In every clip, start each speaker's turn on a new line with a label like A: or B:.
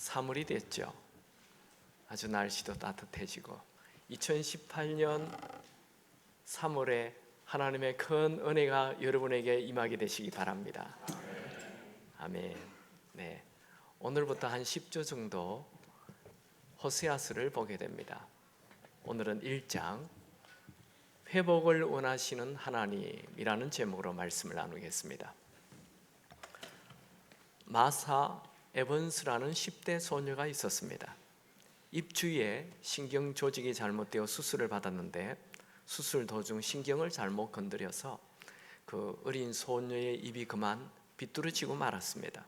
A: 3월이 됐죠. 아주 날씨도 따뜻해지고 2018년 3월에 하나님의 큰 은혜가 여러분에게 임하게 되시기 바랍니다. 아멘. 네, 오늘부터 한 10주 정도 호세아서를 보게 됩니다. 오늘은 1장 회복을 원하시는 하나님이라는 제목으로 말씀을 나누겠습니다. 마사 에번스라는 10대 소녀가 있었습니다. 입 주위에 신경 조직이 잘못되어 수술을 받았는데 수술 도중 신경을 잘못 건드려서 그 어린 소녀의 입이 그만 비뚤어지고 말았습니다.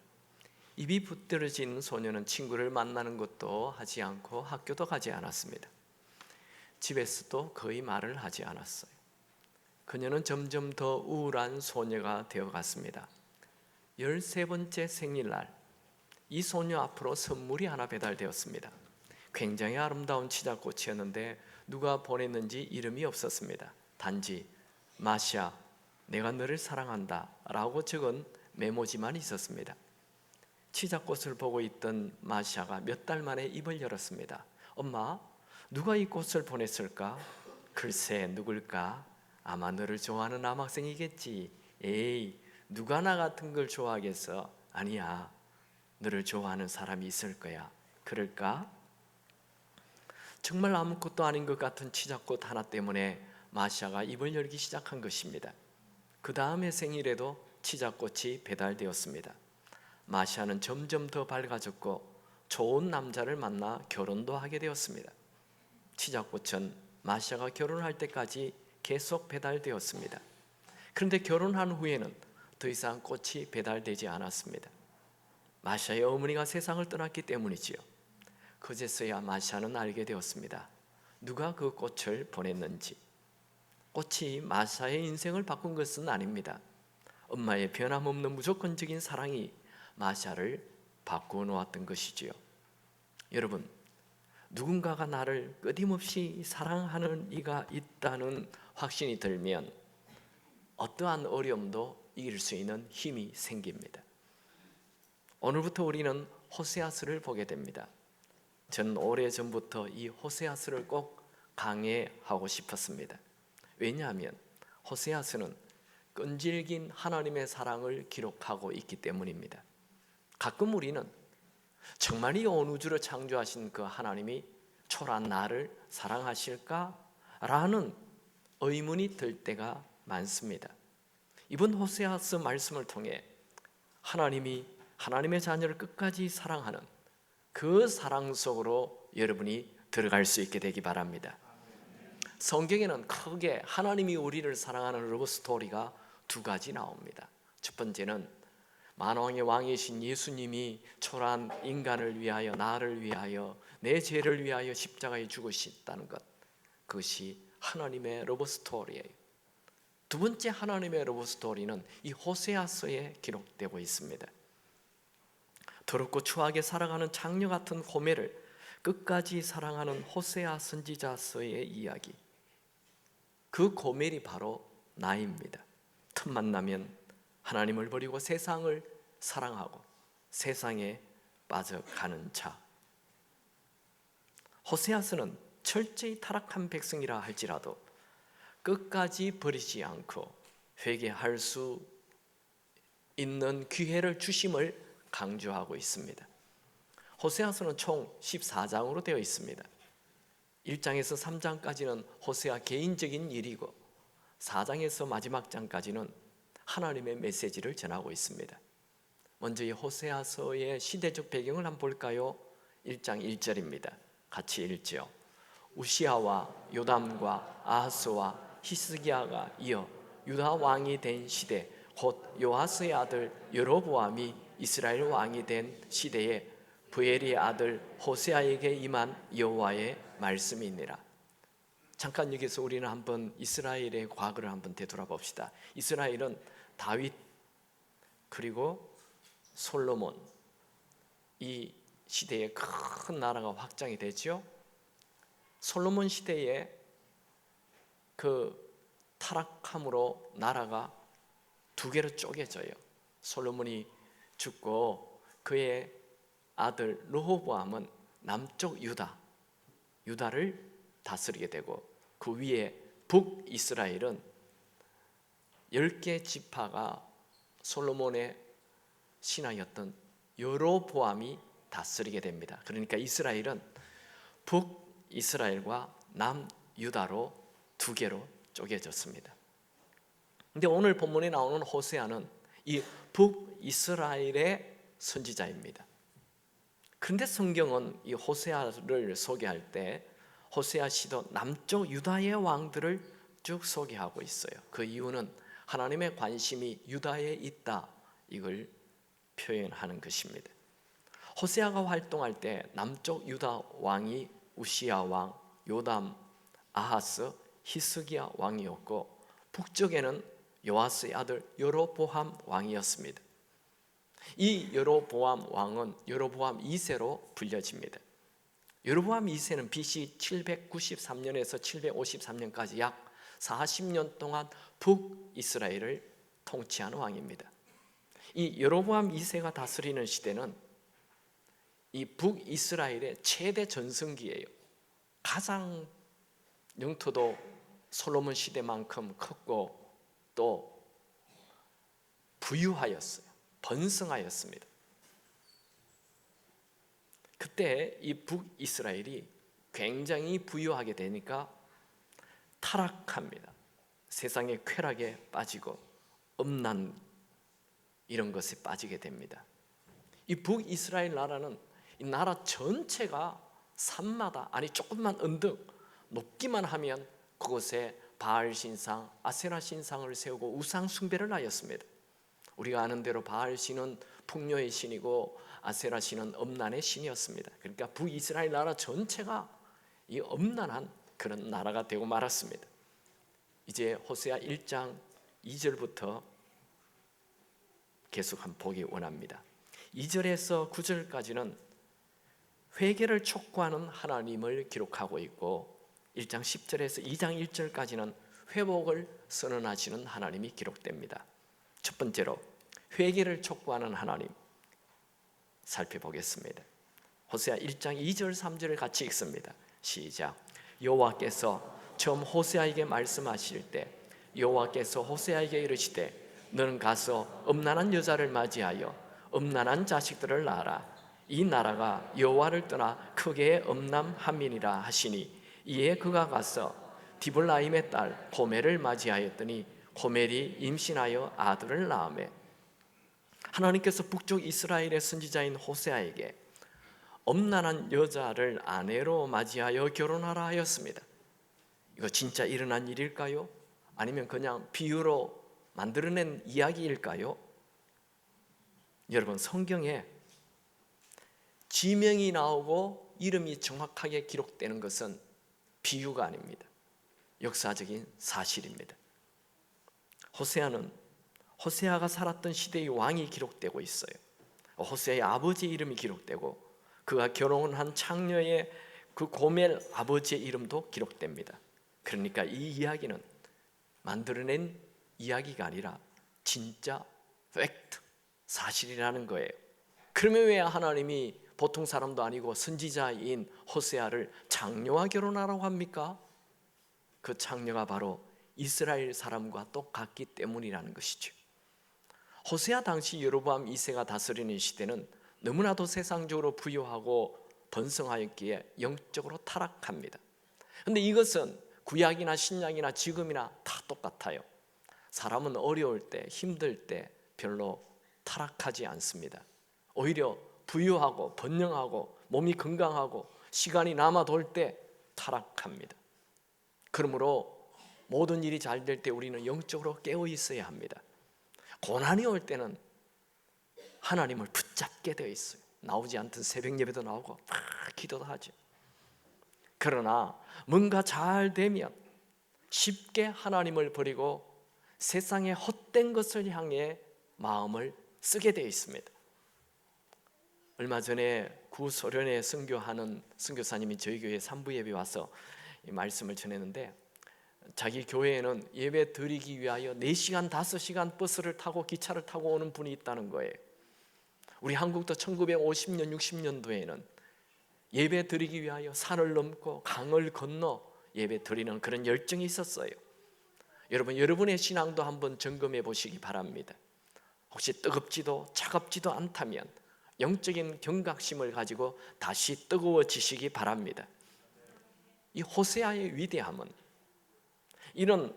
A: 입이 비뚤어진 소녀는 친구를 만나는 것도 하지 않고 학교도 가지 않았습니다. 집에서도 거의 말을 하지 않았어요. 그녀는 점점 더 우울한 소녀가 되어갔습니다. 13번째 생일날 이 소녀 앞으로 선물이 하나 배달되었습니다. 굉장히 아름다운 치자꽃이었는데 누가 보냈는지 이름이 없었습니다. 단지 마샤, 내가 너를 사랑한다 라고 적은 메모지만 있었습니다. 치자꽃을 보고 있던 마샤가 몇 달 만에 입을 열었습니다. 엄마, 누가 이 꽃을 보냈을까? 글쎄 누굴까? 아마 너를 좋아하는 남학생이겠지. 에이, 누가 나 같은 걸 좋아하겠어? 아니야, 너를 좋아하는 사람이 있을 거야. 그럴까? 정말 아무것도 아닌 것 같은 치자꽃 하나 때문에 마샤가 입을 열기 시작한 것입니다. 그 다음에 생일에도 치자꽃이 배달되었습니다. 마샤는 점점 더 밝아졌고 좋은 남자를 만나 결혼도 하게 되었습니다. 치자꽃은 마샤가 결혼할 때까지 계속 배달되었습니다. 그런데 결혼한 후에는 더 이상 꽃이 배달되지 않았습니다. 마샤의 어머니가 세상을 떠났기 때문이지요. 그제서야 마샤는 알게 되었습니다. 누가 그 꽃을 보냈는지. 꽃이 마샤의 인생을 바꾼 것은 아닙니다. 엄마의 변함없는 무조건적인 사랑이 마샤를 바꾸어 놓았던 것이지요. 여러분, 누군가가 나를 끊임없이 사랑하는 이가 있다는 확신이 들면 어떠한 어려움도 이길 수 있는 힘이 생깁니다. 오늘부터 우리는 호세아서를 보게 됩니다. 전 오래전부터 이 호세아서를 꼭 강해하고 싶었습니다. 왜냐하면 호세아서는 끈질긴 하나님의 사랑을 기록하고 있기 때문입니다. 가끔 우리는 정말 이 온 우주를 창조하신 그 하나님이 초라한 나를 사랑하실까? 라는 의문이 들 때가 많습니다. 이번 호세아서 말씀을 통해 하나님이 하나님의 자녀를 끝까지 사랑하는 그 사랑 속으로 여러분이 들어갈 수 있게 되기 바랍니다. 성경에는 크게 하나님이 우리를 사랑하는 러브 스토리가 두 가지 나옵니다. 첫 번째는 만왕의 왕이신 예수님이 초라한 인간을 위하여, 나를 위하여, 내 죄를 위하여 십자가에 죽으셨다는 것, 그것이 하나님의 러브 스토리예요. 두 번째 하나님의 러브 스토리는 이 호세아서에 기록되고 있습니다. 더럽고 추하게 살아가는 창녀 같은 고멜을 끝까지 사랑하는 호세아 선지자서의 이야기, 그 고멜이 바로 나입니다. 틈만 나면 하나님을 버리고 세상을 사랑하고 세상에 빠져가는 자. 호세아서는 철저히 타락한 백성이라 할지라도 끝까지 버리지 않고 회개할 수 있는 기회를 주심을 강조하고 있습니다. 호세아서는 총 14장으로 되어 있습니다. 1장에서 3장까지는 호세아 개인적인 일이고 4장에서 마지막 장까지는 하나님의 메시지를 전하고 있습니다. 먼저 이 호세아서의 시대적 배경을 한번 볼까요? 1장 1절입니다. 같이 읽죠. 우시아와 요담과 아하스와 히스기야가 이어 유다 왕이 된 시대, 곧 요아스의 아들 여로보암이 이스라엘 왕이 된 시대에 브엘의 아들 호세아에게 임한 여호와의 말씀이니라. 잠깐 여기서 우리는 한번 이스라엘의 과거를 한번 되돌아봅시다. 이스라엘은 다윗 그리고 솔로몬, 이 시대에 큰 나라가 확장이 되죠. 솔로몬 시대에 그 타락함으로 나라가 두 개로 쪼개져요. 솔로몬이 죽고 그의 아들 르호보암은 남쪽 유다를 다스리게 되고, 그 위에 북이스라엘은 10개 지파가 솔로몬의 신하였던 여로보암이 다스리게 됩니다. 그러니까 이스라엘은 북이스라엘과 남유다로 두 개로 쪼개졌습니다. 근데 오늘 본문에 나오는 호세아는 이 북이스라엘의 선지자입니다. 그런데 성경은 이 호세아를 소개할 때 호세아 시도 남쪽 유다의 왕들을 쭉 소개하고 있어요. 그 이유는 하나님의 관심이 유다에 있다, 이걸 표현하는 것입니다. 호세아가 활동할 때 남쪽 유다 왕이 우시야 왕, 요담, 아하스, 히스기야 왕이었고, 북쪽에는 요아스의 아들 여로보암 왕이었습니다. 이 여로보암 왕은 여로보암 2세로 불려집니다. 여로보암 2세는 BC 793년에서 753년까지 약 40년 동안 북이스라엘을 통치한 왕입니다. 이 여로보암 2세가 다스리는 시대는 이 북이스라엘의 최대 전성기예요. 가장 영토도 솔로몬 시대만큼 컸고 또 부유하였어요. 번성하였습니다. 그때 이 북이스라엘이 굉장히 부유하게 되니까 타락합니다. 세상의 쾌락에 빠지고 음란 이런 것에 빠지게 됩니다. 이 북이스라엘 나라는 이 나라 전체가 산마다, 아니 조금만 언덕 높기만 하면 그곳에 바알 신상, 아세라 신상을 세우고 우상 숭배를 하였습니다. 우리가 아는 대로 바알 신은 풍요의 신이고 아세라 신은 음란의 신이었습니다. 그러니까 북이스라엘 나라 전체가 이 음란한 그런 나라가 되고 말았습니다. 이제 호세아 1장 2절부터 계속 한번 보기 원합니다. 2절에서 9절까지는 회개를 촉구하는 하나님을 기록하고 있고, 1장 10절에서 2장 1절까지는 회복을 선언하시는 하나님이 기록됩니다. 첫 번째로 회개를 촉구하는 하나님 살펴보겠습니다. 호세아 1장 2절 3절을 같이 읽습니다. 시작. 여호와께서 처음 호세아에게 말씀하실 때 여호와께서 호세아에게 이르시되 너는 가서 음란한 여자를 맞이하여 음란한 자식들을 낳아라. 이 나라가 여호와를 떠나 크게 음란함이니라 하시니, 이에 그가 가서 디블라임의 딸 고멜을 맞이하였더니 고멜이 임신하여 아들을 낳으매, 하나님께서 북쪽 이스라엘의 선지자인 호세아에게 음란한 여자를 아내로 맞이하여 결혼하라 하였습니다. 이거 진짜 일어난 일일까요? 아니면 그냥 비유로 만들어낸 이야기일까요? 여러분, 성경에 지명이 나오고 이름이 정확하게 기록되는 것은 비유가 아닙니다. 역사적인 사실입니다. 호세아가 살았던 시대의 왕이 기록되고 있어요. 호세아의 아버지 이름이 기록되고 그가 결혼한 창녀의 그 고멜 아버지의 이름도 기록됩니다. 그러니까 이 이야기는 만들어낸 이야기가 아니라 진짜 팩트, 사실이라는 거예요. 그러면 왜 하나님이 보통 사람도 아니고 선지자인 호세아를 창녀와 결혼하라고 합니까? 그 창녀가 바로 이스라엘 사람과 똑같기 때문이라는 것이죠. 호세아 당시 여로보암 2세가 다스리는 시대는 너무나도 세상적으로 부유하고 번성하였기에 영적으로 타락합니다. 그런데 이것은 구약이나 신약이나 지금이나 다 똑같아요. 사람은 어려울 때, 힘들 때 별로 타락하지 않습니다. 오히려 부유하고 번영하고 몸이 건강하고 시간이 남아 돌 때 타락합니다. 그러므로 모든 일이 잘 될 때 우리는 영적으로 깨어 있어야 합니다. 고난이 올 때는 하나님을 붙잡게 되어 있어요. 나오지 않던 새벽 예배도 나오고 기도도 하죠. 그러나 뭔가 잘 되면 쉽게 하나님을 버리고 세상의 헛된 것을 향해 마음을 쓰게 되어 있습니다. 얼마 전에 구소련에 선교하는 선교사님이 저희 교회 3부 예배 와서 이 말씀을 전했는데, 자기 교회에는 예배 드리기 위하여 4시간 5시간 버스를 타고 기차를 타고 오는 분이 있다는 거예요. 우리 한국도 1950년 60년도에는 예배 드리기 위하여 산을 넘고 강을 건너 예배 드리는 그런 열정이 있었어요. 여러분, 여러분의 신앙도 한번 점검해 보시기 바랍니다. 혹시 뜨겁지도 차갑지도 않다면 영적인 경각심을 가지고 다시 뜨거워지시기 바랍니다. 이 호세아의 위대함은 이런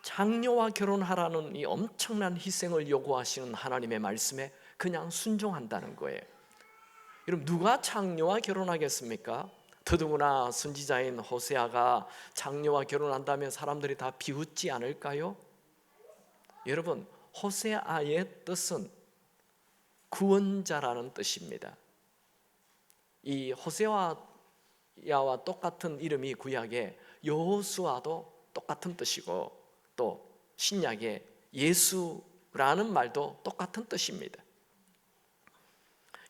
A: 장녀와 결혼하라는 이 엄청난 희생을 요구하시는 하나님의 말씀에 그냥 순종한다는 거예요. 여러분, 누가 장녀와 결혼하겠습니까? 더더구나 선지자인 호세아가 장녀와 결혼한다면 사람들이 다 비웃지 않을까요? 여러분, 호세아의 뜻은 구원자라는 뜻입니다. 이 호세아와 똑같은 이름이 구약에 여호수아도 똑같은 뜻이고, 또 신약에 예수라는 말도 똑같은 뜻입니다.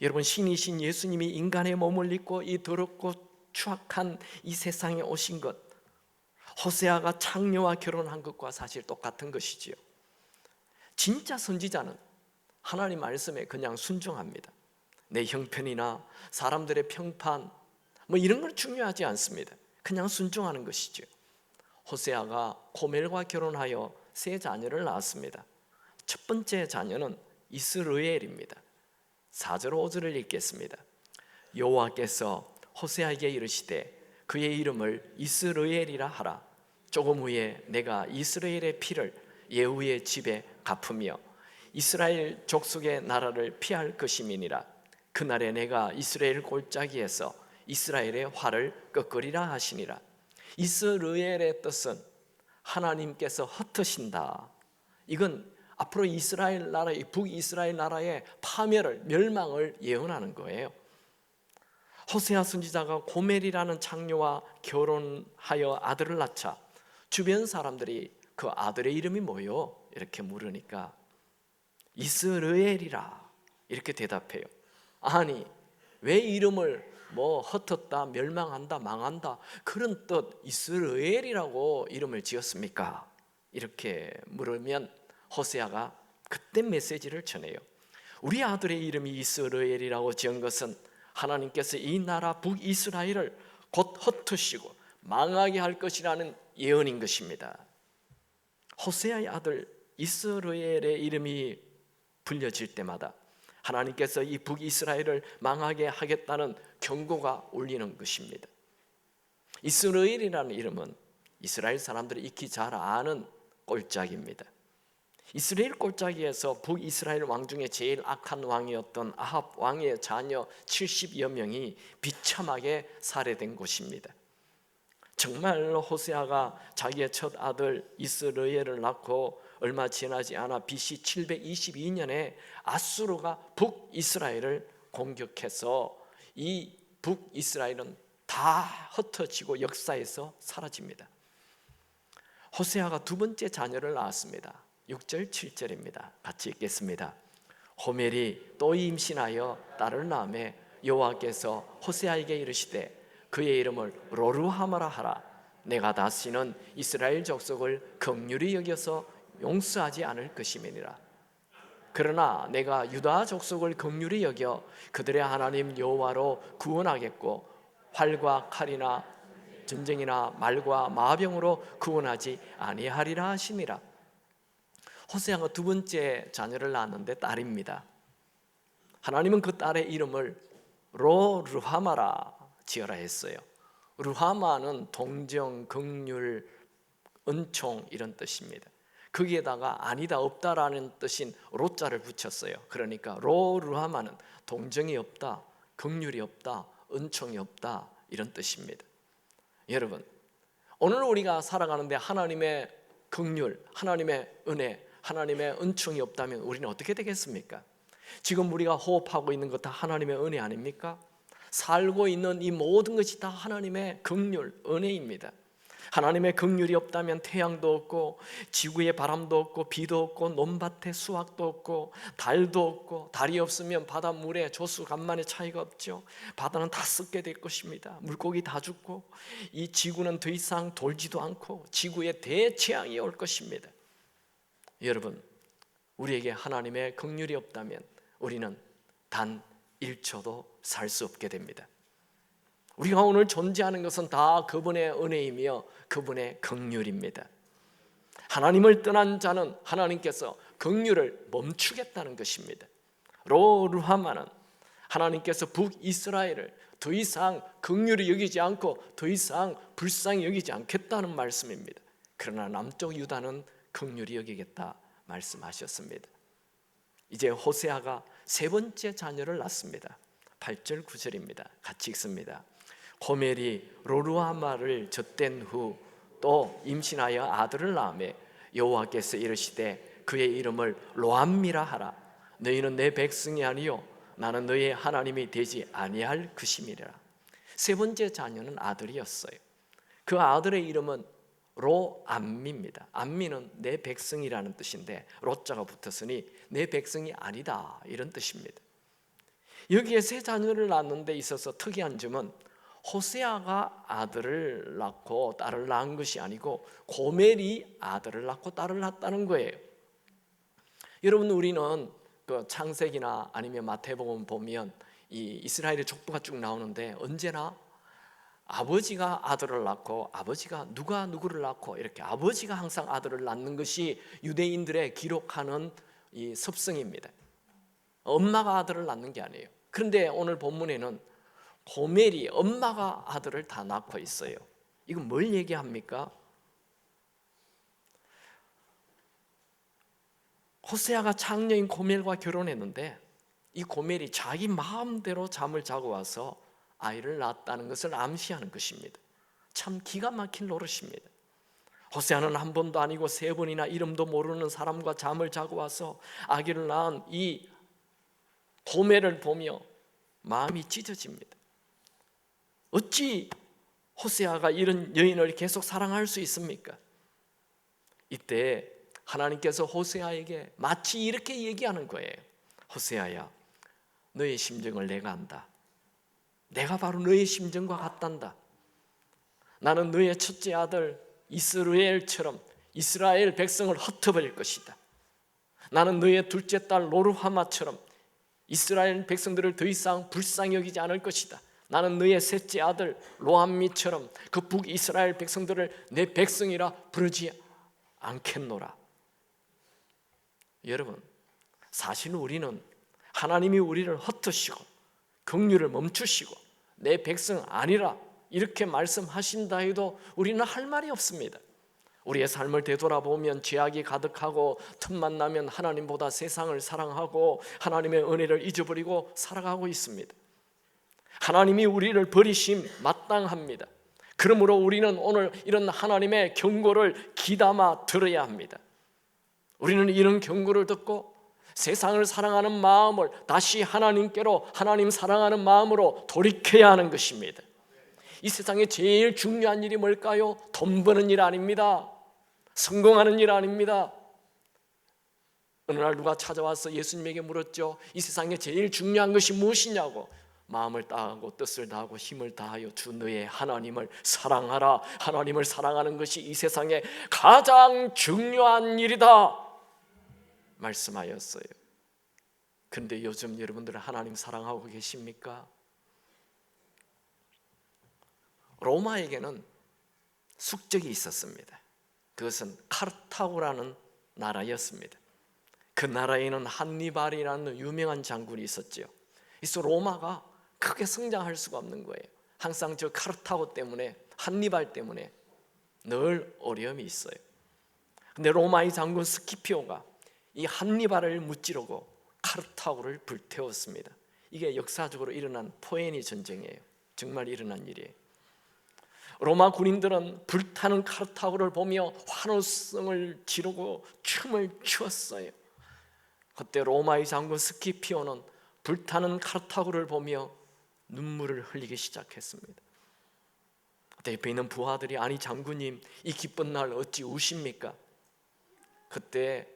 A: 여러분, 신이신 예수님이 인간의 몸을 입고 이 더럽고 추악한 이 세상에 오신 것, 호세아가 장녀와 결혼한 것과 사실 똑같은 것이지요. 진짜 선지자는 하나님 말씀에 그냥 순종합니다. 내 형편이나 사람들의 평판 뭐 이런 건 중요하지 않습니다. 그냥 순종하는 것이죠. 호세아가 고멜과 결혼하여 세 자녀를 낳았습니다. 첫 번째 자녀는 이스르엘입니다. 4절 5절을 읽겠습니다. 여호와께서 호세아에게 이르시되 그의 이름을 이스르엘이라 하라. 조금 후에 내가 이스라엘의 피를 예후의 집에 갚으며 이스라엘 족속의 나라를 피할 것임이니라. 그날에 내가 이스라엘 골짜기에서 이스라엘의 활을 꺾으리라 하시니라. 이스라엘의 뜻은 하나님께서 흩으신다. 이건 앞으로 이스라엘 나라, 북이스라엘 나라의 파멸을, 멸망을 예언하는 거예요. 호세아 선지자가 고멜이라는 장녀와 결혼하여 아들을 낳자 주변 사람들이 그 아들의 이름이 뭐요? 이렇게 물으니까 이스라엘이라 이렇게 대답해요. 아니, 왜 이름을 흩었다, 멸망한다, 망한다 그런 뜻 이스라엘이라고 이름을 지었습니까? 이렇게 물으면 호세아가 그때 메시지를 전해요. 우리 아들의 이름이 이스라엘이라고 지은 것은 하나님께서 이 나라 북이스라엘을 곧 흩으시고 망하게 할 것이라는 예언인 것입니다. 호세아의 아들 이스라엘의 이름이 불려질 때마다 하나님께서 이 북이스라엘을 망하게 하겠다는 경고가 울리는 것입니다. 이스라엘이라는 이름은 이스라엘 사람들이 익히 잘 아는 꼴짝입니다. 이스라엘 골짜기에서 북이스라엘 왕 중에 제일 악한 왕이었던 아합 왕의 자녀 70여 명이 비참하게 살해된 곳입니다. 정말 호세아가 자기의 첫 아들 이스라엘을 낳고 얼마 지나지 않아 BC 722년에 아수르가 북이스라엘을 공격해서 이 북이스라엘은 다 흩어지고 역사에서 사라집니다. 호세아가 두 번째 자녀를 낳았습니다. 6절 7절입니다. 같이 읽겠습니다. 호멜이 또 임신하여 딸을 낳음에 여호와께서 호세아에게 이르시되 그의 이름을 로르하마라 하라. 내가 다시는 이스라엘 족속을 긍휼히 여겨서 용서하지 않을 것임이니라. 그러나 내가 유다 족속을 긍휼히 여겨 그들의 하나님 여호와로 구원하겠고 활과 칼이나 전쟁이나 말과 마병으로 구원하지 아니하리라 하시니라. 호세아가 두 번째 자녀를 낳았는데 딸입니다. 하나님은 그 딸의 이름을 로르하마라 지어라 했어요. 루하마는 동정, 긍휼, 은총 이런 뜻입니다. 거기에다가 아니다, 없다라는 뜻인 로자를 붙였어요. 그러니까 로르하마는 동정이 없다, 긍휼이 없다, 은총이 없다 이런 뜻입니다. 여러분, 오늘 우리가 살아가는데 하나님의 긍휼, 하나님의 은혜, 하나님의 은총이 없다면 우리는 어떻게 되겠습니까? 지금 우리가 호흡하고 있는 것 다 하나님의 은혜 아닙니까? 살고 있는 이 모든 것이 다 하나님의 긍휼, 은혜입니다. 하나님의 긍휼이 없다면 태양도 없고 지구에 바람도 없고 비도 없고 논밭에 수확도 없고 달도 없고 달이 없으면 바닷물에 조수간만의 차이가 없죠. 바다는 다 썩게 될 것입니다. 물고기 다 죽고 이 지구는 더 이상 돌지도 않고 지구에 대재앙이 올 것입니다. 여러분, 우리에게 하나님의 긍휼이 없다면 우리는 단 1초도 살 수 없게 됩니다. 우리가 오늘 존재하는 것은 다 그분의 은혜이며 그분의 긍휼입니다. 하나님을 떠난 자는 하나님께서 긍휼을 멈추겠다는 것입니다. 로루하마는 하나님께서 북이스라엘을 더 이상 긍휼히 여기지 않고 더 이상 불쌍히 여기지 않겠다는 말씀입니다. 그러나 남쪽 유다는 긍휼히 여기겠다 말씀하셨습니다. 이제 호세아가 세 번째 자녀를 낳습니다. 8절 9절입니다. 같이 읽습니다. 고멜이 로루하마를 젖댄 후 또 임신하여 아들을 낳으며 여호와께서 이르시되 그의 이름을 로암미라 하라. 너희는 내 백성이 아니요 나는 너희의 하나님이 되지 아니할 것임이라. 세 번째 자녀는 아들이었어요. 그 아들의 이름은 로암미입니다. 암미는 내 백성이라는 뜻인데 로자가 붙었으니 내 백성이 아니다 이런 뜻입니다. 여기에 세 자녀를 낳는 데 있어서 특이한 점은 호세아가 아들을 낳고 딸을 낳은 것이 아니고 고멜이 아들을 낳고 딸을 낳았다는 거예요. 여러분, 우리는 그 창세기나 아니면 마태복음 보면 이 이스라엘의 족보가 쭉 나오는데 언제나 아버지가 아들을 낳고 아버지가 누가 누구를 낳고 이렇게 아버지가 항상 아들을 낳는 것이 유대인들의 기록하는 이 습성입니다. 엄마가 아들을 낳는 게 아니에요. 그런데 오늘 본문에는 고멜이 엄마가 아들을 다 낳고 있어요. 이건 뭘 얘기합니까? 호세아가 장녀인 고멜과 결혼했는데 이 고멜이 자기 마음대로 잠을 자고 와서 아이를 낳았다는 것을 암시하는 것입니다. 참 기가 막힌 노릇입니다. 호세아는 한 번도 아니고 세 번이나 이름도 모르는 사람과 잠을 자고 와서 아기를 낳은 이 고멜을 보며 마음이 찢어집니다. 어찌 호세아가 이런 여인을 계속 사랑할 수 있습니까? 이때 하나님께서 호세아에게 마치 이렇게 얘기하는 거예요. 호세아야, 너의 심정을 내가 안다. 내가 바로 너의 심정과 같단다. 나는 너의 첫째 아들 이스라엘처럼 이스라엘 백성을 흩어버릴 것이다. 나는 너의 둘째 딸 로루하마처럼 이스라엘 백성들을 더 이상 불쌍히 여기지 않을 것이다. 나는 너의 셋째 아들 로암미처럼 그 북이스라엘 백성들을 내 백성이라 부르지 않겠노라. 여러분, 사실 우리는 하나님이 우리를 흩으시고 긍휼을 멈추시고 내 백성 아니라 이렇게 말씀하신다 해도 우리는 할 말이 없습니다. 우리의 삶을 되돌아보면 죄악이 가득하고 틈만 나면 하나님보다 세상을 사랑하고 하나님의 은혜를 잊어버리고 살아가고 있습니다. 하나님이 우리를 버리심 마땅합니다. 그러므로 우리는 오늘 이런 하나님의 경고를 귀담아 들어야 합니다. 우리는 이런 경고를 듣고 세상을 사랑하는 마음을 다시 하나님께로, 하나님 사랑하는 마음으로 돌이켜야 하는 것입니다. 이 세상에 제일 중요한 일이 뭘까요? 돈 버는 일 아닙니다. 성공하는 일 아닙니다. 어느 날 누가 찾아와서 예수님에게 물었죠. 이 세상에 제일 중요한 것이 무엇이냐고. 마음을 다하고 뜻을 다하고 힘을 다하여 주 너의 하나님을 사랑하라. 하나님을 사랑하는 것이 이 세상에 가장 중요한 일이다 말씀하였어요. 그런데 요즘 여러분들은 하나님 사랑하고 계십니까? 로마에게는 숙적이 있었습니다. 그것은 카르타고라는 나라였습니다. 그 나라에는 한니발이라는 유명한 장군이 있었죠. 그래서 로마가 크게 성장할 수가 없는 거예요. 항상 저 카르타고 때문에, 한니발 때문에 늘 어려움이 있어요. 근데 로마의 장군 스키피오가 이 한니발을 무찌르고 카르타고를 불태웠습니다. 이게 역사적으로 일어난 포에니 전쟁이에요. 정말 일어난 일이에요. 로마 군인들은 불타는 카르타고를 보며 환호성을 지르고 춤을 추었어요. 그때 로마의 장군 스키피오는 불타는 카르타고를 보며 눈물을 흘리기 시작했습니다. 그때 옆에 있는 부하들이 아니 장군님 이 기쁜 날 어찌 우십니까? 그때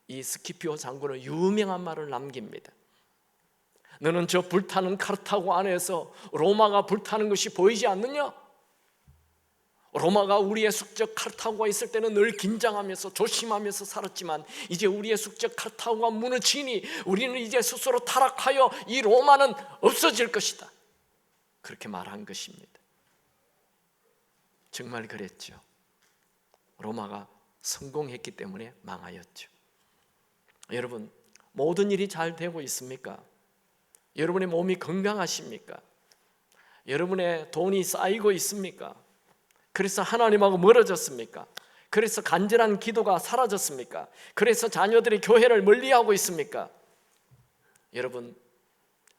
A: 이 스키피오 장군은 유명한 말을 남깁니다. 너는 저 불타는 카르타고 안에서 로마가 불타는 것이 보이지 않느냐? 로마가 우리의 숙적 카르타고가 있을 때는 늘 긴장하면서 조심하면서 살았지만 이제 우리의 숙적 카르타고가 무너지니 우리는 이제 스스로 타락하여 이 로마는 없어질 것이다, 그렇게 말한 것입니다. 정말 그랬죠. 로마가 성공했기 때문에 망하였죠. 여러분, 모든 일이 잘 되고 있습니까? 여러분의 몸이 건강하십니까? 여러분의 돈이 쌓이고 있습니까? 그래서 하나님하고 멀어졌습니까? 그래서 간절한 기도가 사라졌습니까? 그래서 자녀들이 교회를 멀리하고 있습니까? 여러분,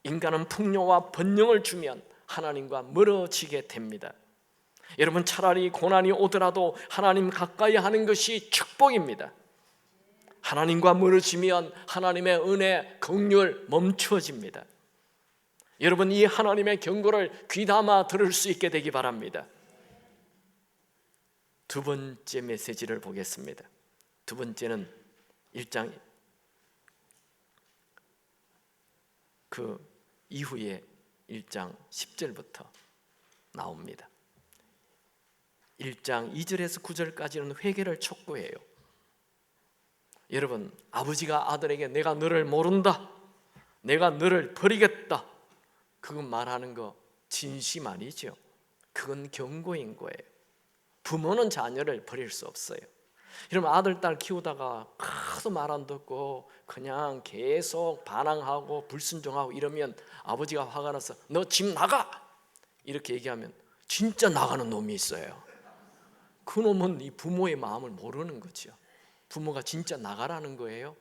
A: 인간은 풍요와 번영을 주면 하나님과 멀어지게 됩니다. 여러분, 차라리 고난이 오더라도 하나님 가까이 하는 것이 축복입니다. 하나님과 멀어지면 하나님의 은혜, 긍휼 멈추어집니다. 여러분, 이 하나님의 경고를 귀담아 들을 수 있게 되기 바랍니다. 두 번째 메시지를 보겠습니다. 두 번째는 1장 그 이후에 1장 10절부터 나옵니다. 1장 2절에서 9절까지는 회개를 촉구해요. 여러분, 아버지가 아들에게 내가 너를 모른다, 내가 너를 버리겠다, 그건 말하는 거 진심 아니죠. 그건 경고인 거예요. 부모는 자녀를 버릴 수 없어요. 여러분, 아들 딸 키우다가 하도 말 안 듣고 그냥 계속 반항하고 불순종하고 이러면 아버지가 화가 나서 너 집 나가, 이렇게 얘기하면 진짜 나가는 놈이 있어요. 그 놈은 이 부모의 마음을 모르는 거죠. 부모가 진짜 나가라는 거예요.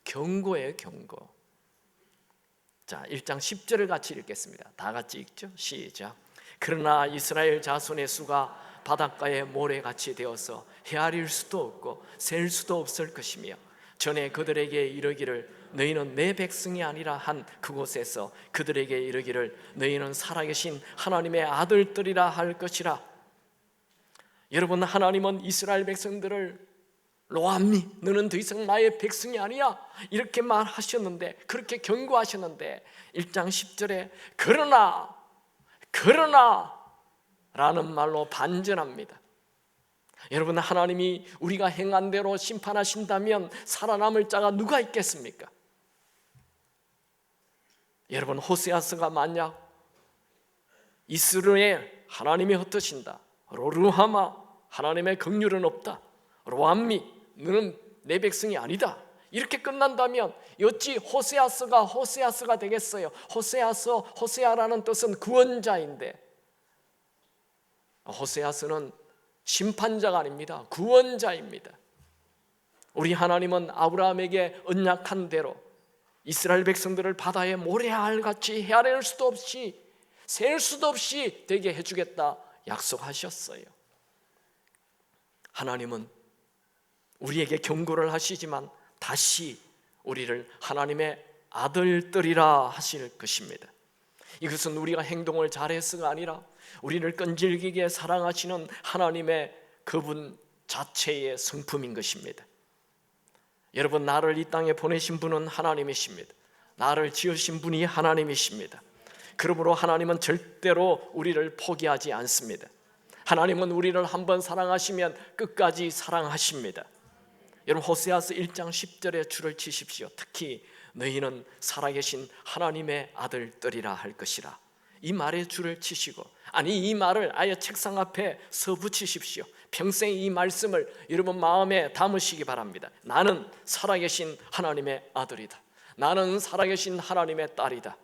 A: 경고예요, 경고. 자, 1장 10절을 같이 읽겠습니다. 다 같이 읽죠. 시작. 그러나 이스라엘 자손의 수가 바닷가의 모래같이 되어서 헤아릴 수도 없고 셀 수도 없을 것이며 전에 그들에게 이르기를 너희는 내 백성이 아니라 한 그곳에서 그들에게 이르기를 너희는 살아계신 하나님의 아들들이라 할 것이라. 여러분, 하나님은 이스라엘 백성들을 로암니, 너는 더 이상 나의 백성이 아니야, 이렇게 말하셨는데, 그렇게 경고하셨는데 1장 10절에 그러나 라는 말로 반전합니다. 여러분, 하나님이 우리가 행한 대로 심판하신다면 살아남을 자가 누가 있겠습니까? 여러분, 호세아서가 만약 이스라엘 하나님이 흩으신다, 로루하마 하나님의 긍휼은 없다, 로암미 너는 내 백성이 아니다, 이렇게 끝난다면 어찌 호세아서가 되겠어요? 호세아라는 뜻은 구원자인데, 호세아서는 심판자가 아닙니다. 구원자입니다. 우리 하나님은 아브라함에게 언약한 대로 이스라엘 백성들을 바다의 모래알같이 헤아릴 수도 없이 셀 수도 없이 되게 해주겠다 약속하셨어요. 하나님은 우리에게 경고를 하시지만 다시 우리를 하나님의 아들들이라 하실 것입니다. 이것은 우리가 행동을 잘해서가 아니라 우리를 끈질기게 사랑하시는 하나님의 그분 자체의 성품인 것입니다. 여러분, 나를 이 땅에 보내신 분은 하나님이십니다. 나를 지으신 분이 하나님이십니다. 그러므로 하나님은 절대로 우리를 포기하지 않습니다. 하나님은 우리를 한번 사랑하시면 끝까지 사랑하십니다. 여러분, 호세아서 1장 10절에 줄을 치십시오. 특히 너희는 살아계신 하나님의 아들들이라 할 것이라. 이 말에 줄을 치시고, 아니 이 말을 아예 책상 앞에 서붙이십시오. 평생 이 말씀을 여러분 마음에 담으시기 바랍니다. 나는 살아계신 하나님의 아들이다. 나는 살아계신 하나님의 딸이다.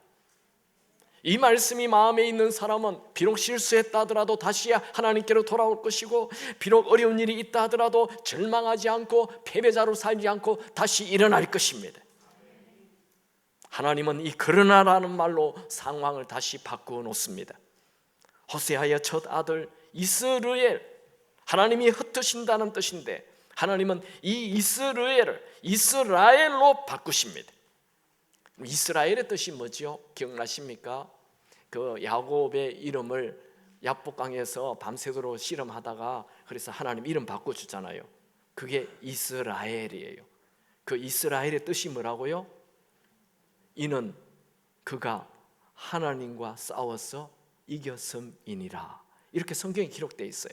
A: 이 말씀이 마음에 있는 사람은 비록 실수했다 하더라도 다시 하나님께로 돌아올 것이고, 비록 어려운 일이 있다 하더라도 절망하지 않고 패배자로 살지 않고 다시 일어날 것입니다. 하나님은 이 그러나라는 말로 상황을 다시 바꾸어 놓습니다. 호세아의 첫 아들 이스라엘, 하나님이 흩으신다는 뜻인데 하나님은 이 이스라엘을 이스라엘로 바꾸십니다. 이스라엘의 뜻이 뭐죠? 기억나십니까? 그 야곱의 이름을 야복강에서 밤새도록 씨름하다가 그래서 하나님 이름 바꿔주잖아요. 그게 이스라엘이에요. 그 이스라엘의 뜻이 뭐라고요? 이는 그가 하나님과 싸워서 이겼음이니라. 이렇게 성경에 기록되어 있어요.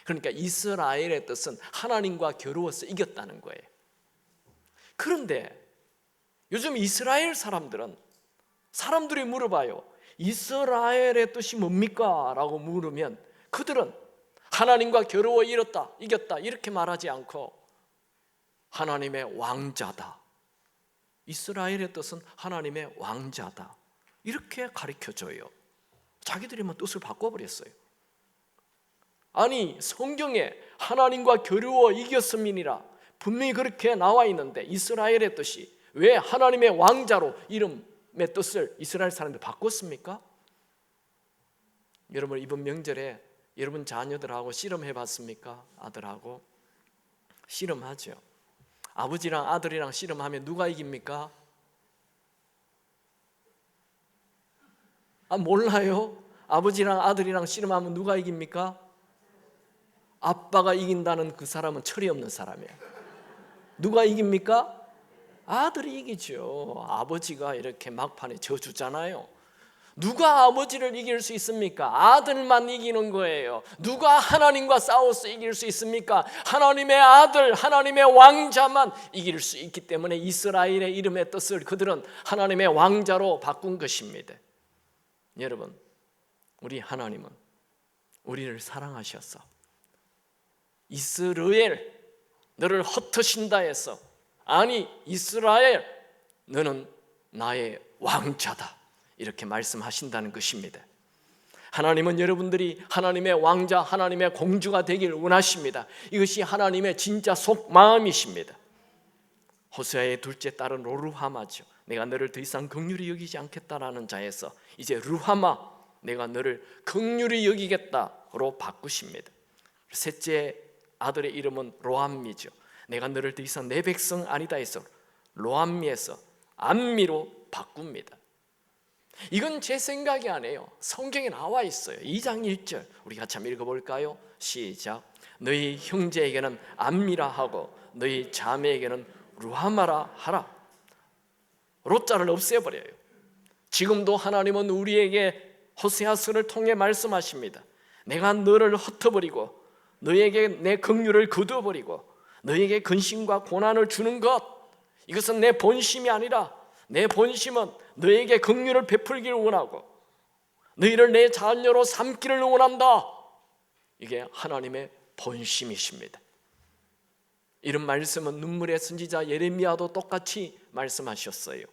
A: 그러니까 이스라엘의 뜻은 하나님과 겨루어서 이겼다는 거예요. 그런데 요즘 이스라엘 사람들이 물어봐요. 이스라엘의 뜻이 뭡니까? 라고 물으면 그들은 하나님과 겨루어 이겼다 이렇게 말하지 않고 하나님의 왕자다, 이스라엘의 뜻은 하나님의 왕자다 이렇게 가르쳐줘요. 자기들이만 뜻을 바꿔버렸어요. 아니, 성경에 하나님과 겨루어 이겼음이니라 분명히 그렇게 나와 있는데 이스라엘의 뜻이 왜 하나님의 왕자로 이름의 뜻을 이스라엘 사람들 바꿨습니까? 여러분, 이번 명절에 여러분 자녀들하고 씨름해 봤습니까? 아들하고 씨름하죠. 아버지랑 아들이랑 씨름하면 누가 이깁니까? 몰라요? 아버지랑 아들이랑 씨름하면 누가 이깁니까? 아빠가 이긴다는 그 사람은 철이 없는 사람이에요. 누가 이깁니까? 아들이 이기죠. 아버지가 이렇게 막판에 져주잖아요. 누가 아버지를 이길 수 있습니까? 아들만 이기는 거예요. 누가 하나님과 싸워서 이길 수 있습니까? 하나님의 아들, 하나님의 왕자만 이길 수 있기 때문에 이스라엘의 이름의 뜻을 그들은 하나님의 왕자로 바꾼 것입니다. 여러분, 우리 하나님은 우리를 사랑하셔서 이스라엘 너를 흩으신다 해서, 아니 이스라엘 너는 나의 왕자다 이렇게 말씀하신다는 것입니다. 하나님은 여러분들이 하나님의 왕자, 하나님의 공주가 되길 원하십니다. 이것이 하나님의 진짜 속마음이십니다. 호세아의 둘째 딸은 로루하마죠. 내가 너를 더 이상 긍휼히 여기지 않겠다라는 자에서 이제 루하마, 내가 너를 긍휼히 여기겠다로 바꾸십니다. 셋째 아들의 이름은 로암미죠. 내가 너를 더 이상 내 백성 아니다 해서 로암미에서 암미로 바꿉니다. 이건 제 생각이 아니에요. 성경에 나와 있어요. 2장 1절 우리 같이 한번 읽어볼까요? 시작. 너희 형제에게는 암미라 하고 너희 자매에게는 루하마라 하라. 로자를 없애버려요. 지금도 하나님은 우리에게 호세아서를 통해 말씀하십니다. 내가 너를 흩어버리고 너에게 내 긍휼을 거두어버리고 너에게 근심과 고난을 주는 것, 이것은 내 본심이 아니라 내 본심은 너에게 긍휼을 베풀기를 원하고 너희를 내 자녀로 삼기를 원한다. 이게 하나님의 본심이십니다. 이런 말씀은 눈물의 선지자 예레미야도 똑같이 말씀하셨어요.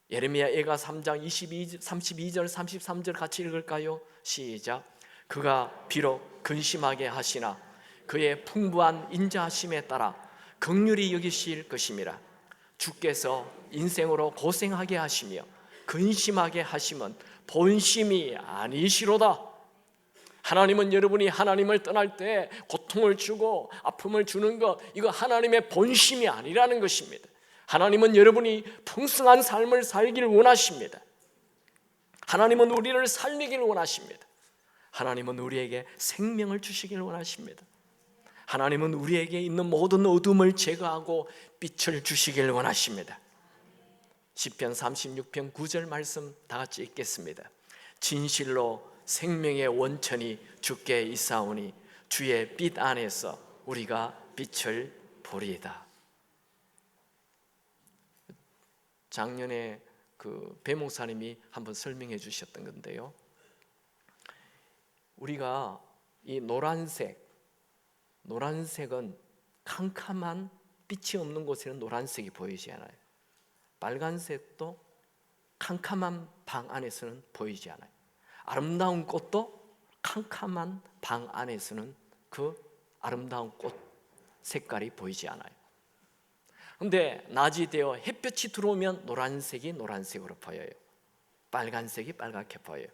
A: 예레미야 예가 3장 32절 33절 같이 읽을까요? 시작. 그가 비록 근심하게 하시나 그의 풍부한 인자하심에 따라 긍휼히 여기실 것임이라. 주께서 인생으로 고생하게 하시며 근심하게 하심은 본심이 아니시로다. 하나님은 여러분이 하나님을 떠날 때 고통을 주고 아픔을 주는 것, 이거 하나님의 본심이 아니라는 것입니다. 하나님은 여러분이 풍성한 삶을 살기를 원하십니다. 하나님은 우리를 살리기를 원하십니다. 하나님은 우리에게 생명을 주시기를 원하십니다. 하나님은 우리에게 있는 모든 어둠을 제거하고 빛을 주시기를 원하십니다. 시편 36편 9절 말씀 다 같이 읽겠습니다. 진실로 생명의 원천이 주께 있사오니 주의 빛 안에서 우리가 빛을 보리이다. 작년에 그 배 목사님이 한번 설명해 주셨던 건데요, 우리가 이 노란색은 캄캄한 빛이 없는 곳에는 노란색이 보이지 않아요. 빨간색도 캄캄한 방 안에서는 보이지 않아요. 아름다운 꽃도 캄캄한 방 안에서는 그 아름다운 꽃 색깔이 보이지 않아요. 그런데 낮이 되어 햇볕이 들어오면 노란색이 노란색으로 보여요. 빨간색이 빨갛게 보여요.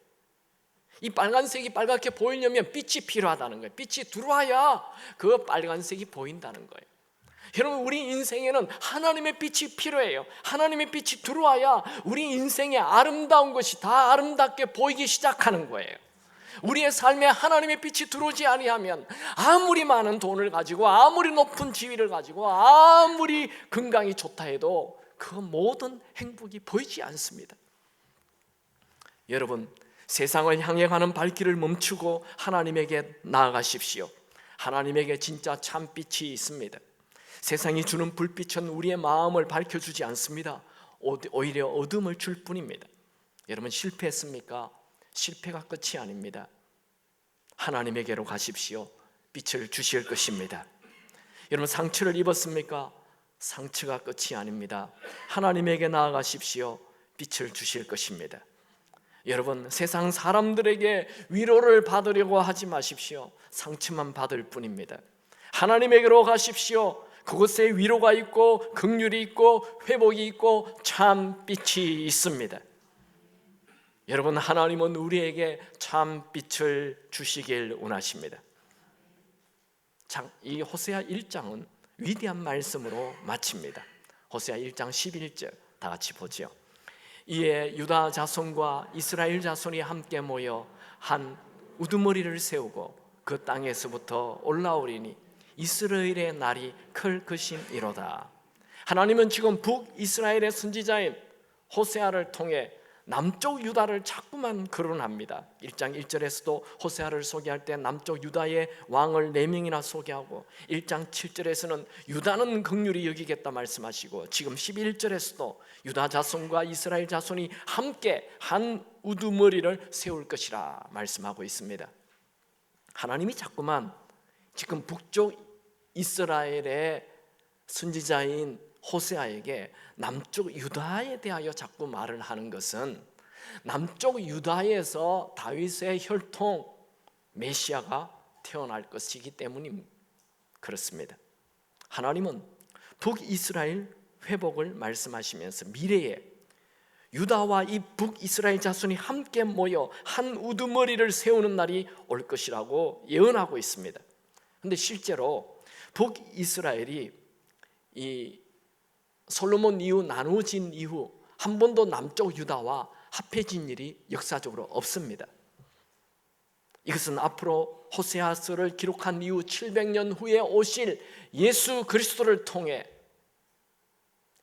A: 이 빨간색이 빨갛게 보이려면 빛이 필요하다는 거예요. 빛이 들어와야 그 빨간색이 보인다는 거예요. 여러분, 우리 인생에는 하나님의 빛이 필요해요. 하나님의 빛이 들어와야 우리 인생의 아름다운 것이 다 아름답게 보이기 시작하는 거예요. 우리의 삶에 하나님의 빛이 들어오지 아니하면 아무리 많은 돈을 가지고 아무리 높은 지위를 가지고 아무리 건강이 좋다 해도 그 모든 행복이 보이지 않습니다. 여러분, 세상을 향해 가는 발길을 멈추고 하나님에게 나아가십시오. 하나님에게 진짜 참빛이 있습니다. 세상이 주는 불빛은 우리의 마음을 밝혀주지 않습니다. 오히려 어둠을 줄 뿐입니다. 여러분, 실패했습니까? 실패가 끝이 아닙니다. 하나님에게로 가십시오. 빛을 주실 것입니다. 여러분, 상처를 입었습니까? 상처가 끝이 아닙니다. 하나님에게 나아가십시오. 빛을 주실 것입니다. 여러분, 세상 사람들에게 위로를 받으려고 하지 마십시오. 상처만 받을 뿐입니다. 하나님에게로 가십시오. 그곳에 위로가 있고 긍휼이 있고 회복이 있고 참 빛이 있습니다. 여러분, 하나님은 우리에게 참 빛을 주시길 원하십니다. 이 호세아 1장은 위대한 말씀으로 마칩니다. 호세아 1장 11절 다 같이 보죠. 이에 유다 자손과 이스라엘 자손이 함께 모여 한 우두머리를 세우고 그 땅에서부터 올라오리니 이스라엘의 날이 클 것임이로다. 하나님은 지금 북이스라엘의 선지자인 호세아를 통해 남쪽 유다를 자꾸만 거론합니다. 1장 1절에서도 호세아를 소개할 때 남쪽 유다의 왕을 4명이나 소개하고 1장 7절에서는 유다는 긍휼히 여기겠다 말씀하시고 지금 11절에서도 유다 자손과 이스라엘 자손이 함께 한 우두머리를 세울 것이라 말씀하고 있습니다. 하나님이 자꾸만 지금 북쪽 이스라엘의 선지자인 호세아에게 남쪽 유다에 대하여 자꾸 말을 하는 것은 남쪽 유다에서 다윗의 혈통 메시아가 태어날 것이기 때문입니다. 그렇습니다. 하나님은 북이스라엘 회복을 말씀하시면서 미래에 유다와 이 북이스라엘 자손이 함께 모여 한 우두머리를 세우는 날이 올 것이라고 예언하고 있습니다. 그런데 실제로 북이스라엘이 이 솔로몬 이후 나누어진 이후 한 번도 남쪽 유다와 합해진 일이 역사적으로 없습니다. 이것은 앞으로 호세아서를 기록한 이후 700년 후에 오실 예수 그리스도를 통해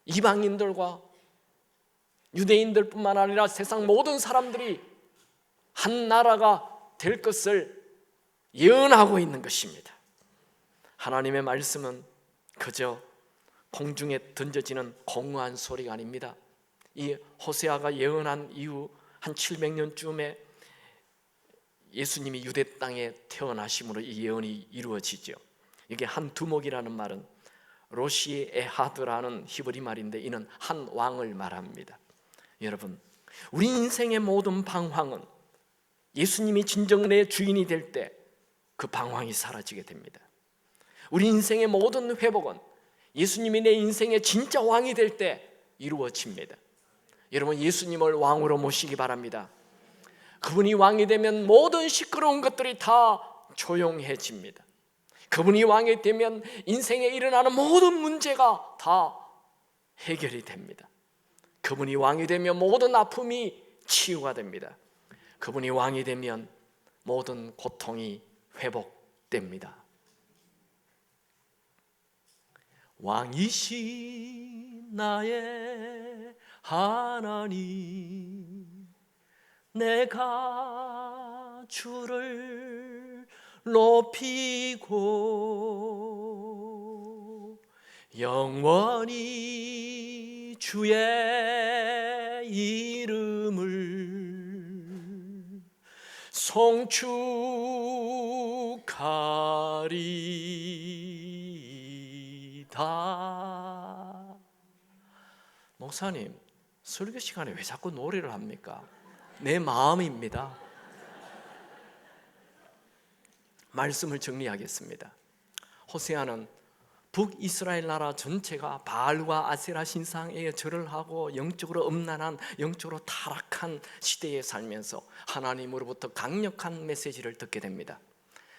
A: 이방인들과 유대인들뿐만 아니라 세상 모든 사람들이 한 나라가 될 것을 예언하고 있는 것입니다. 하나님의 말씀은 그저 공중에 던져지는 공허한 소리가 아닙니다. 이 호세아가 예언한 이후 한 700년쯤에 예수님이 유대 땅에 태어나심으로 이 예언이 이루어지죠. 이게 한 두목이라는 말은 로시 에하드라는 히브리 말인데 이는 한 왕을 말합니다. 여러분, 우리 인생의 모든 방황은 예수님이 진정 내 주인이 될 때 그 방황이 사라지게 됩니다. 우리 인생의 모든 회복은 예수님이 내 인생의 진짜 왕이 될 때 이루어집니다. 여러분, 예수님을 왕으로 모시기 바랍니다. 그분이 왕이 되면 모든 시끄러운 것들이 다 조용해집니다. 그분이 왕이 되면 인생에 일어나는 모든 문제가 다 해결이 됩니다. 그분이 왕이 되면 모든 아픔이 치유가 됩니다. 그분이 왕이 되면 모든 고통이 회복됩니다. 왕이신 나의 하나님, 내가 주를 높이고 영원히 주의 이름을 송축하리다. 목사님, 설교 시간에 왜 자꾸 노래를 합니까? 내 마음입니다. 말씀을 정리하겠습니다. 호세아는 북이스라엘 나라 전체가 바알과 아세라 신상에 절을 하고 영적으로 음란한, 영적으로 타락한 시대에 살면서 하나님으로부터 강력한 메시지를 듣게 됩니다.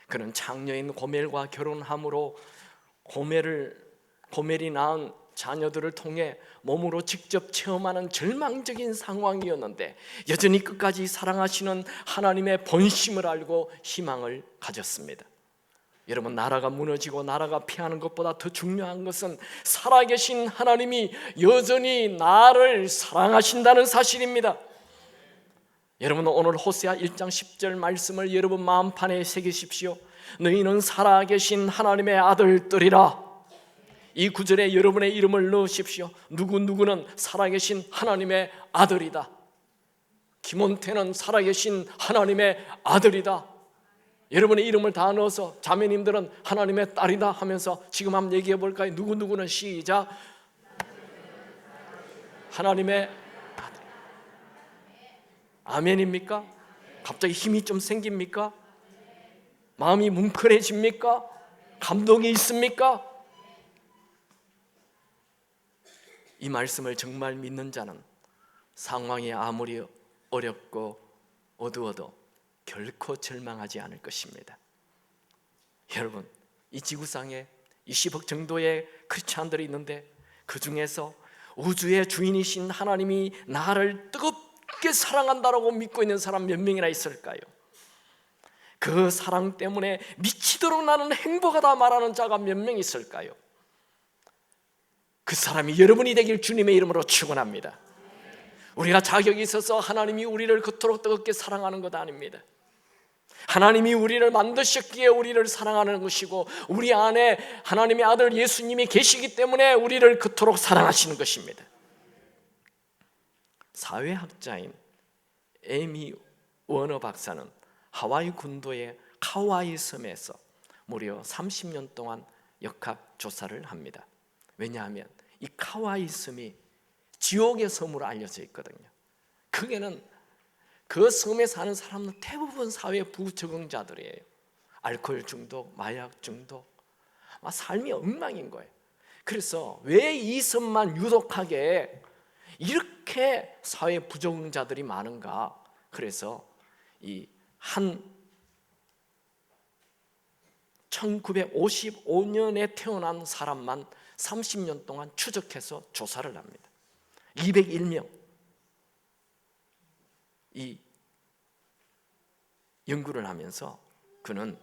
A: 그는 창녀인 고멜과 결혼함으로 고멜이 낳은 자녀들을 통해 몸으로 직접 체험하는 절망적인 상황이었는데 여전히 끝까지 사랑하시는 하나님의 본심을 알고 희망을 가졌습니다. 여러분, 나라가 무너지고 나라가 피하는 것보다 더 중요한 것은 살아계신 하나님이 여전히 나를 사랑하신다는 사실입니다. 여러분, 오늘 호세아 1장 10절 말씀을 여러분 마음판에 새기십시오. 너희는 살아계신 하나님의 아들들이라. 이 구절에 여러분의 이름을 넣으십시오. 누구누구는 살아계신 하나님의 아들이다. 김원태는 살아계신 하나님의 아들이다. 여러분의 이름을 다 넣어서 자매님들은 하나님의 딸이다 하면서 지금 한번 얘기해 볼까요? 누구누구는 시작. 하나님의 아들. 아멘입니까? 갑자기 힘이 좀 생깁니까? 마음이 뭉클해집니까? 감동이 있습니까? 이 말씀을 정말 믿는 자는 상황이 아무리 어렵고 어두워도 결코 절망하지 않을 것입니다. 여러분, 이 지구상에 20억 정도의 크리스찬들이 있는데 그 중에서 우주의 주인이신 하나님이 나를 뜨겁게 사랑한다라고 믿고 있는 사람 몇 명이나 있을까요? 그 사랑 때문에 미치도록 나는 행복하다 말하는 자가 몇 명 있을까요? 그 사람이 여러분이 되길 주님의 이름으로 축원합니다. 우리가 자격이 있어서 하나님이 우리를 그토록 뜨겁게 사랑하는 것 아닙니다. 하나님이 우리를 만드셨기에 우리를 사랑하는 것이고 우리 안에 하나님의 아들 예수님이 계시기 때문에 우리를 그토록 사랑하시는 것입니다. 사회학자인 에이미 워너 박사는 하와이 군도의 카와이 섬에서 무려 30년 동안 역학 조사를 합니다. 왜냐하면 이 카와이 섬이 지옥의 섬으로 알려져 있거든요. 거기는 그 섬에 사는 사람은 대부분 사회 부적응자들이에요. 알코올 중독, 마약 중독, 삶이 엉망인 거예요. 그래서 왜 이 섬만 유독하게 이렇게 사회 부적응자들이 많은가? 그래서 이 한 1955년에 태어난 사람만 30년 동안 추적해서 조사를 합니다. 201명. 이 연구를 하면서 그는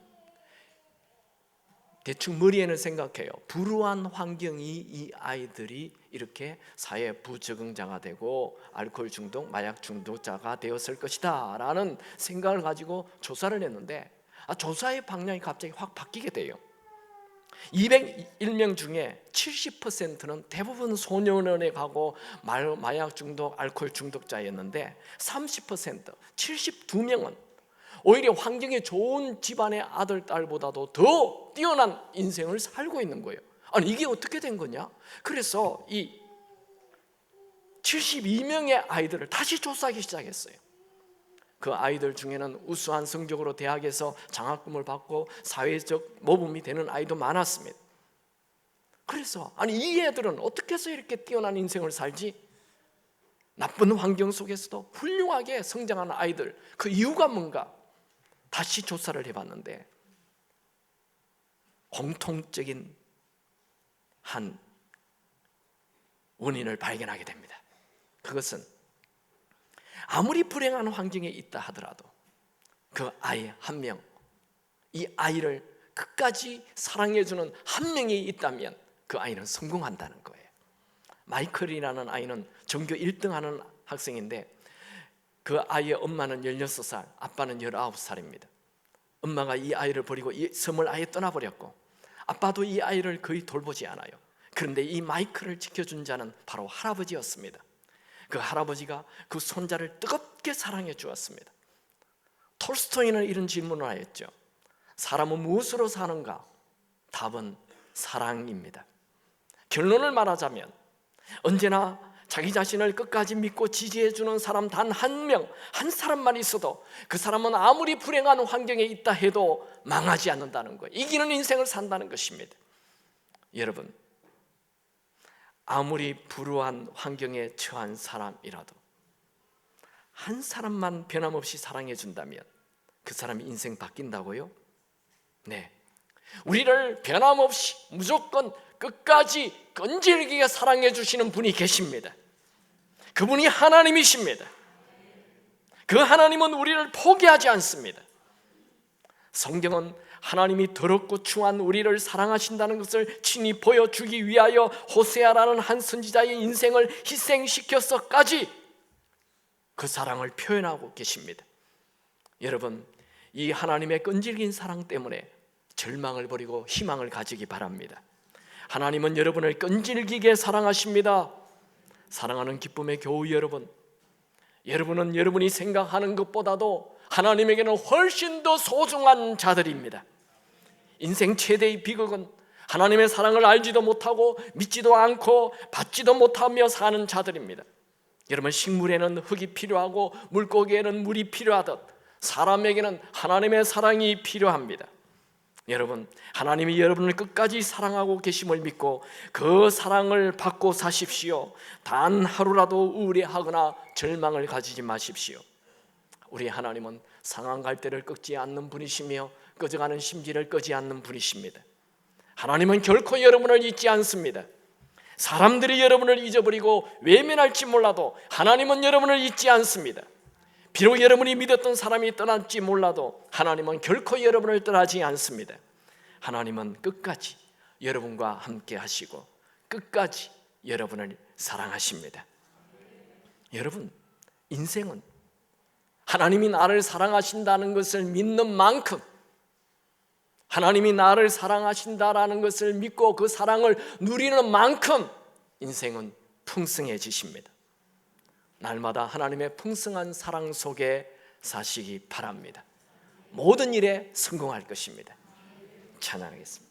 A: 대충 머리에는 생각해요. 불우한 환경이 이 아이들이 이렇게 사회 부적응자가 되고 알코올 중독, 마약 중독자가 되었을 것이다 라는 생각을 가지고 조사를 했는데 조사의 방향이 갑자기 확 바뀌게 돼요. 201명 중에 70%는 대부분 소년원에 가고 마약 중독, 알코올 중독자였는데 30%, 72명은 오히려 환경이 좋은 집안의 아들, 딸보다도 더 뛰어난 인생을 살고 있는 거예요. 아니 이게 어떻게 된 거냐? 그래서 이 72명의 아이들을 다시 조사하기 시작했어요. 그 아이들 중에는 우수한 성적으로 대학에서 장학금을 받고 사회적 모범이 되는 아이도 많았습니다. 그래서 아니 이 애들은 어떻게 해서 이렇게 뛰어난 인생을 살지? 나쁜 환경 속에서도 훌륭하게 성장하는 아이들, 그 이유가 뭔가? 다시 조사를 해봤는데 공통적인 한 원인을 발견하게 됩니다. 그것은 아무리 불행한 환경에 있다 하더라도 그 아이 한 명, 이 아이를 끝까지 사랑해주는 한 명이 있다면 그 아이는 성공한다는 거예요. 마이클이라는 아이는 전교 1등하는 학생인데 그 아이의 엄마는 16살, 아빠는 19살입니다. 엄마가 이 아이를 버리고 이 섬을 아예 떠나버렸고 아빠도 이 아이를 거의 돌보지 않아요. 그런데 이 마이클을 지켜준 자는 바로 할아버지였습니다. 그 할아버지가 그 손자를 뜨겁게 사랑해 주었습니다. 톨스토이는 이런 질문을 하였죠. 사람은 무엇으로 사는가? 답은 사랑입니다. 결론을 말하자면 언제나 자기 자신을 끝까지 믿고 지지해주는 사람 단 한 명, 한 사람만 있어도 그 사람은 아무리 불행한 환경에 있다 해도 망하지 않는다는 거예요. 이기는 인생을 산다는 것입니다. 여러분, 아무리 불우한 환경에 처한 사람이라도 한 사람만 변함없이 사랑해 준다면 그 사람이 인생 바뀐다고요? 네, 우리를 변함없이 무조건 끝까지 끈질기게 사랑해 주시는 분이 계십니다. 그분이 하나님이십니다. 그 하나님은 우리를 포기하지 않습니다. 성경은 하나님이 더럽고 추한 우리를 사랑하신다는 것을 친히 보여주기 위하여 호세아라는 한 선지자의 인생을 희생시켜서까지 그 사랑을 표현하고 계십니다. 여러분, 이 하나님의 끈질긴 사랑 때문에 절망을 버리고 희망을 가지기 바랍니다. 하나님은 여러분을 끈질기게 사랑하십니다. 사랑하는 기쁨의 교우 여러분, 여러분은 여러분이 생각하는 것보다도 하나님에게는 훨씬 더 소중한 자들입니다. 인생 최대의 비극은 하나님의 사랑을 알지도 못하고 믿지도 않고 받지도 못하며 사는 자들입니다. 여러분, 식물에는 흙이 필요하고 물고기에는 물이 필요하듯 사람에게는 하나님의 사랑이 필요합니다. 여러분, 하나님이 여러분을 끝까지 사랑하고 계심을 믿고 그 사랑을 받고 사십시오. 단 하루라도 우울해하거나 절망을 가지지 마십시오. 우리 하나님은 상한 갈대를 꺾지 않는 분이시며 꺼져가는 심지를 끄지 않는 분이십니다. 하나님은 결코 여러분을 잊지 않습니다. 사람들이 여러분을 잊어버리고 외면할지 몰라도 하나님은 여러분을 잊지 않습니다. 비록 여러분이 믿었던 사람이 떠날지 몰라도 하나님은 결코 여러분을 떠나지 않습니다. 하나님은 끝까지 여러분과 함께 하시고 끝까지 여러분을 사랑하십니다. 여러분, 인생은 하나님이 나를 사랑하신다는 것을 믿는 만큼, 하나님이 나를 사랑하신다라는 것을 믿고 그 사랑을 누리는 만큼 인생은 풍성해지십니다. 날마다 하나님의 풍성한 사랑 속에 사시기 바랍니다. 모든 일에 성공할 것입니다. 찬양하겠습니다.